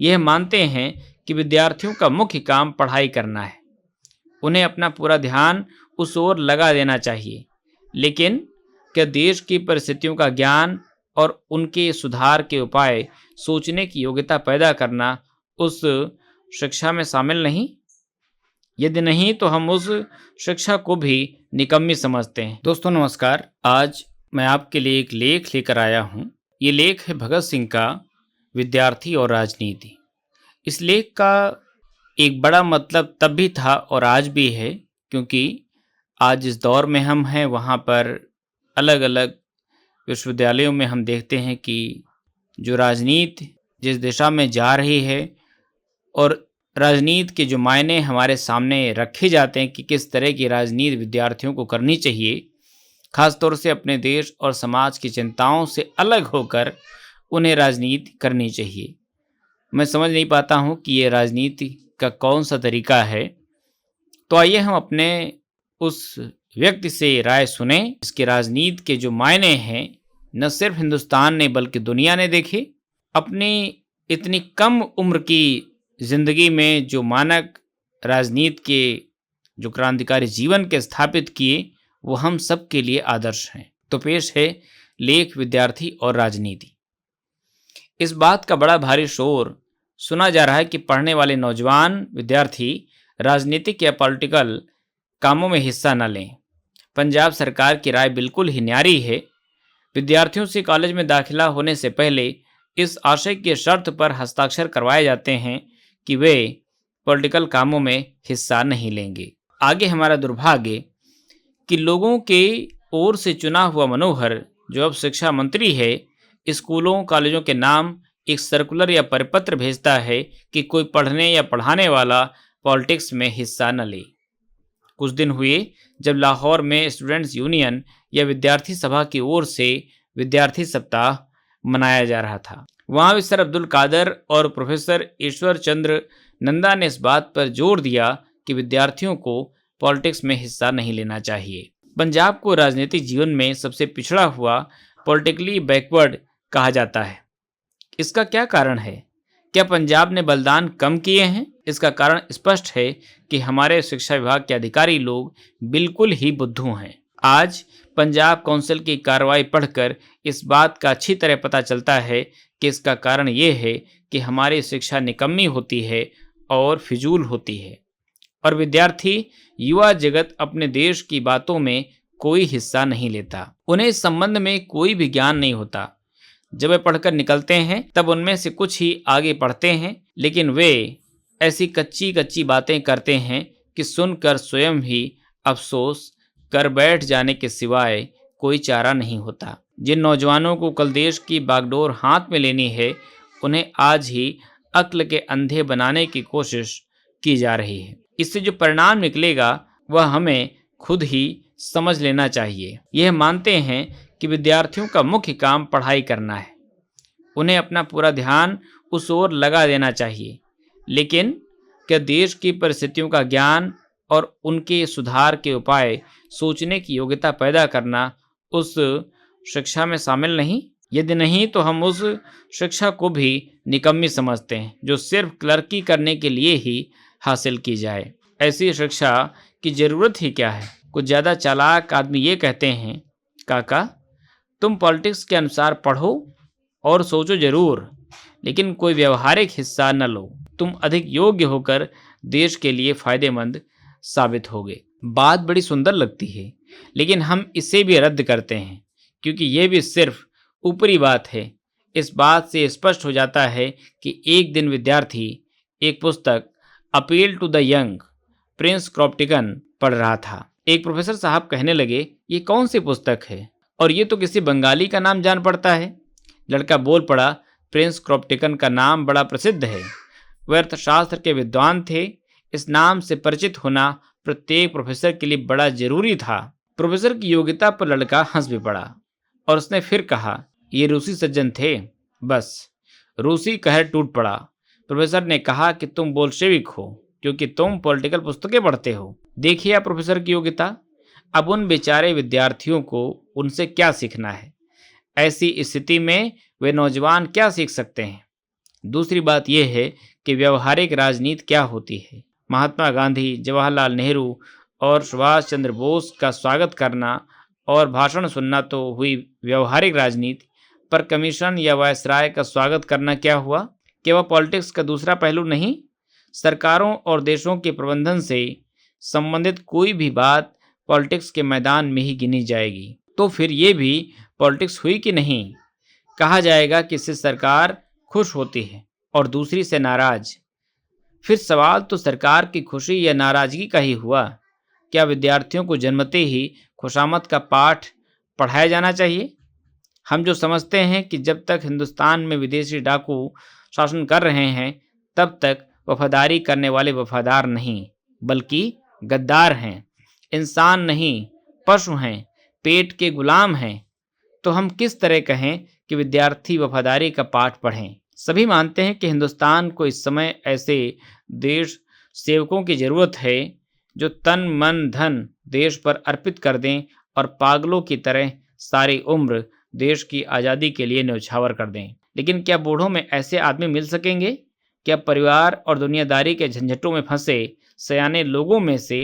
यह मानते हैं कि विद्यार्थियों का मुख्य काम पढ़ाई करना है। उन्हें अपना पूरा ध्यान उस ओर लगा देना चाहिए। लेकिन क्या देश की परिस्थितियों का ज्ञान और उनके सुधार के उपाय सोचने की योग्यता पैदा करना उस शिक्षा में शामिल नहीं? यदि नहीं तो हम उस शिक्षा को भी निकम्मी समझते हैं। दोस्तों नमस्कार, आज मैं आपके लिए एक लेख लेकर आया हूँ। ये लेख है भगत सिंह का, विद्यार्थी और राजनीति। इस लेख का एक बड़ा मतलब तब भी था और आज भी है, क्योंकि आज जिस दौर में हम हैं वहाँ पर अलग अलग विश्वविद्यालयों में हम देखते हैं कि जो राजनीति जिस दिशा में जा रही है और राजनीति के जो मायने हमारे सामने रखे जाते हैं कि किस तरह की राजनीति विद्यार्थियों को करनी चाहिए, खासतौर से अपने देश और समाज की चिंताओं से अलग होकर उन्हें राजनीति करनी चाहिए। मैं समझ नहीं पाता हूँ कि ये राजनीति का कौन सा तरीका है। तो आइए हम अपने उस व्यक्ति से राय सुने इसके राजनीति के जो मायने हैं न सिर्फ हिंदुस्तान ने बल्कि दुनिया ने देखे। अपनी इतनी कम उम्र की जिंदगी में जो मानक राजनीति के जो क्रांतिकारी जीवन के स्थापित किए वो हम सब के लिए आदर्श हैं। तो पेश है लेख विद्यार्थी और राजनीति। इस बात का बड़ा भारी शोर सुना जा रहा है कि पढ़ने वाले नौजवान विद्यार्थी राजनीतिक या पॉलिटिकल कामों में हिस्सा न लें। पंजाब सरकार की राय बिल्कुल ही न्यारी है। विद्यार्थियों से कॉलेज में दाखिला होने से पहले इस आशय की शर्त पर हस्ताक्षर करवाए जाते हैं कि वे पॉलिटिकल कामों में हिस्सा नहीं लेंगे। आगे हमारा दुर्भाग्य कि लोगों के ओर से चुना हुआ मनोहर, जो अब शिक्षा मंत्री है, स्कूलों कॉलेजों के नाम एक सर्कुलर या परिपत्र भेजता है कि कोई पढ़ने या पढ़ाने वाला पॉलिटिक्स में हिस्सा न ले। कुछ दिन हुए जब लाहौर में स्टूडेंट्स यूनियन या विद्यार्थी सभा की ओर से विद्यार्थी सप्ताह मनाया जा रहा था। वहाँ मिस्टर अब्दुल कादर और प्रोफेसर ईश्वर चंद्र नंदा ने इस बात पर जोर दिया कि विद्यार्थियों को पॉलिटिक्स में हिस्सा नहीं लेना चाहिए। पंजाब को राजनीतिक जीवन में सबसे पिछड़ा हुआ, पॉलिटिकली बैकवर्ड कहा जाता है। इसका क्या कारण है? क्या पंजाब ने बलिदान कम किए हैं? इसका कारण स्पष्ट है कि हमारे शिक्षा विभाग के अधिकारी लोग बिल्कुल ही बुद्धू हैं। आज पंजाब काउंसिल की कार्रवाई पढ़कर इस बात का अच्छी तरह पता चलता है कि इसका कारण ये है कि हमारी शिक्षा निकम्मी होती है और फिजूल होती है, और विद्यार्थी युवा जगत अपने देश की बातों में कोई हिस्सा नहीं लेता। उन्हें इस संबंध में कोई भी ज्ञान नहीं होता। जब वे पढ़कर निकलते हैं तब उनमें से कुछ ही आगे पढ़ते हैं, लेकिन वे ऐसी कच्ची कच्ची बातें करते हैं कि सुनकर स्वयं ही अफसोस कर बैठ जाने के सिवाय कोई चारा नहीं होता। जिन नौजवानों को कल देश की बागडोर हाथ में लेनी है, उन्हें आज ही अक्ल के अंधे बनाने की कोशिश की जा रही है। इससे जो परिणाम निकलेगा वह हमें खुद ही समझ लेना चाहिए। यह मानते हैं कि विद्यार्थियों का मुख्य काम पढ़ाई करना है। उन्हें अपना पूरा ध्यान उस ओर लगा देना चाहिए। लेकिन क्या देश की परिस्थितियों का ज्ञान और उनके सुधार के उपाय सोचने की योग्यता पैदा करना उस शिक्षा में शामिल नहीं? यदि नहीं तो हम उस शिक्षा को भी निकम्मी समझते हैं, जो सिर्फ क्लर्की करने के लिए ही हासिल की जाए। ऐसी शिक्षा की ज़रूरत ही क्या है? कुछ ज़्यादा चालाक आदमी ये कहते हैं, काका तुम पॉलिटिक्स के अनुसार पढ़ो और सोचो जरूर, लेकिन कोई व्यवहारिक हिस्सा न लो। तुम अधिक योग्य होकर देश के लिए फायदेमंद साबित होगे। बात बड़ी सुंदर लगती है, लेकिन हम इसे भी रद्द करते हैं, क्योंकि यह भी सिर्फ ऊपरी बात है। इस बात से स्पष्ट हो जाता है कि एक दिन विद्यार्थी एक पुस्तक appeal to the young prince Kropotkin पढ़ रहा था। एक प्रोफेसर साहब कहने लगे, ये कौन सी पुस्तक है? और ये तो किसी बंगाली का नाम जान पड़ता है। लड़का बोल पड़ा, प्रिंस क्रॉप्टिकन का नाम बड़ा प्रसिद्ध है। वह अर्थशास्त्र के विद्वान थे। इस नाम से परिचित होना प्रत्येक प्रोफेसर के लिए बड़ा जरूरी था। प्रोफेसर की योग्यता पर लड़का हंस भी पड़ा और उसने फिर कहा, ये रूसी सज्जन थे। बस रूसी कहर टूट पड़ा। प्रोफेसर ने कहा कि तुम बोल्शेविक हो क्योंकि तुम पॉलिटिकल पुस्तकें पढ़ते हो। देखिए आप प्रोफेसर की योग्यता। अब उन बेचारे विद्यार्थियों को उनसे क्या सीखना है? ऐसी स्थिति में वे नौजवान क्या सीख सकते हैं? दूसरी बात यह है कि व्यवहारिक राजनीति क्या होती है। महात्मा गांधी, जवाहरलाल नेहरू और सुभाष चंद्र बोस का स्वागत करना और भाषण सुनना तो हुई व्यवहारिक राजनीति, पर कमीशन या वायसराय का स्वागत करना क्या हुआ? क्या वह पॉलिटिक्स का दूसरा पहलू नहीं? सरकारों और देशों के प्रबंधन से संबंधित कोई भी बात पॉलिटिक्स के मैदान में ही गिनी जाएगी। तो फिर ये भी पॉलिटिक्स हुई कि नहीं? कहा जाएगा कि इससे सरकार खुश होती है और दूसरी से नाराज। फिर सवाल तो सरकार की खुशी या नाराजगी का ही हुआ। क्या विद्यार्थियों को जन्मते ही खुशामद का पाठ पढ़ाया जाना चाहिए? हम जो समझते हैं कि जब तक हिंदुस्तान में विदेशी डाकू शासन कर रहे हैं, तब तक वफादारी करने वाले वफादार नहीं बल्कि गद्दार हैं, इंसान नहीं पशु हैं, पेट के गुलाम हैं। तो हम किस तरह कहें कि विद्यार्थी वफादारी का पाठ पढ़ें? सभी मानते हैं कि हिंदुस्तान को इस समय ऐसे देश सेवकों की जरूरत है जो तन मन धन देश पर अर्पित कर दें और पागलों की तरह सारी उम्र देश की आज़ादी के लिए न्यौछावर कर दें। लेकिन क्या बूढ़ों में ऐसे आदमी मिल सकेंगे? क्या परिवार और दुनियादारी के झंझटों में फंसे सयाने लोगों में से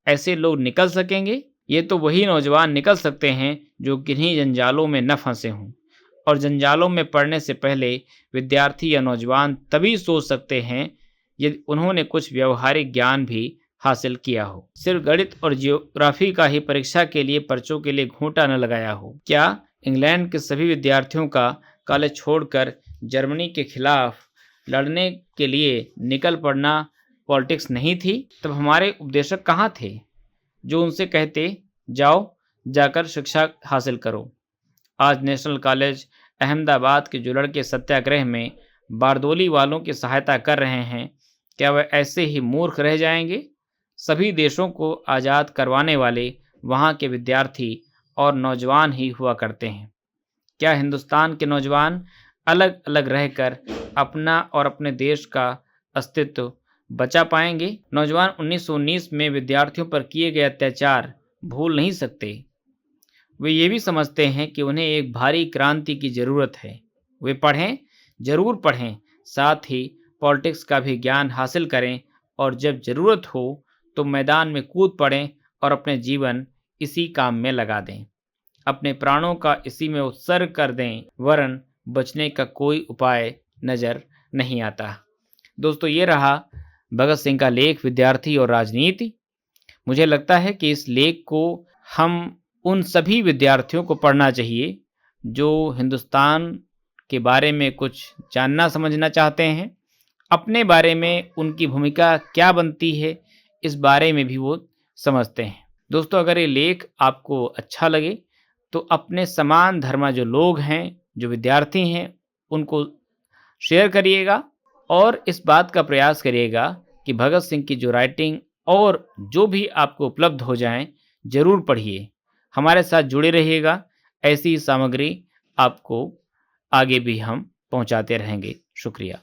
ऐसे लोग निकल सकेंगे? ये तो वही नौजवान निकल सकते हैं जो किन्हीं जंजालों में न फंसे हों। और जंजालों में पड़ने से पहले विद्यार्थी या नौजवान तभी सोच सकते हैं यदि उन्होंने कुछ व्यवहारिक ज्ञान भी हासिल किया हो, सिर्फ गणित और जियोग्राफी का ही परीक्षा के लिए पर्चों के लिए घूंटा न लगाया हो। क्या इंग्लैंड के सभी विद्यार्थियों का कॉलेज छोड़कर जर्मनी के खिलाफ लड़ने के लिए निकल पड़ना पॉलिटिक्स नहीं थी? तब हमारे उपदेशक कहाँ थे जो उनसे कहते जाओ जाकर शिक्षा हासिल करो? आज नेशनल कॉलेज अहमदाबाद के जो लड़के सत्याग्रह में बारदोली वालों की सहायता कर रहे हैं, क्या वह ऐसे ही मूर्ख रह जाएंगे? सभी देशों को आज़ाद करवाने वाले वहाँ के विद्यार्थी और नौजवान ही हुआ करते हैं। क्या हिंदुस्तान के नौजवान अलग अलग रहकर अपना और अपने देश का अस्तित्व बचा पाएंगे? नौजवान 1919 में विद्यार्थियों पर किए गए अत्याचार भूल नहीं सकते। वे ये भी समझते हैं कि उन्हें एक भारी क्रांति की ज़रूरत है। वे पढ़ें, ज़रूर पढ़ें, साथ ही पॉलिटिक्स का भी ज्ञान हासिल करें और जब ज़रूरत हो तो मैदान में कूद पड़ें और अपने जीवन इसी काम में लगा दें, अपने प्राणों का इसी में उत्सर्ग कर दें, वरन बचने का कोई उपाय नज़र नहीं आता। दोस्तों, ये रहा भगत सिंह का लेख विद्यार्थी और राजनीति। मुझे लगता है कि इस लेख को हम उन सभी विद्यार्थियों को पढ़ना चाहिए जो हिंदुस्तान के बारे में कुछ जानना समझना चाहते हैं, अपने बारे में उनकी भूमिका क्या बनती है इस बारे में भी वो समझते हैं। दोस्तों, अगर ये लेख आपको अच्छा लगे तो अपने समान धर्मा जो लोग हैं, जो विद्यार्थी हैं, उनको शेयर करिएगा और इस बात का प्रयास करिएगा कि भगत सिंह की जो राइटिंग और जो भी आपको उपलब्ध हो जाएं, ज़रूर पढ़िए। हमारे साथ जुड़े रहिएगा, ऐसी सामग्री आपको आगे भी हम पहुंचाते रहेंगे। शुक्रिया।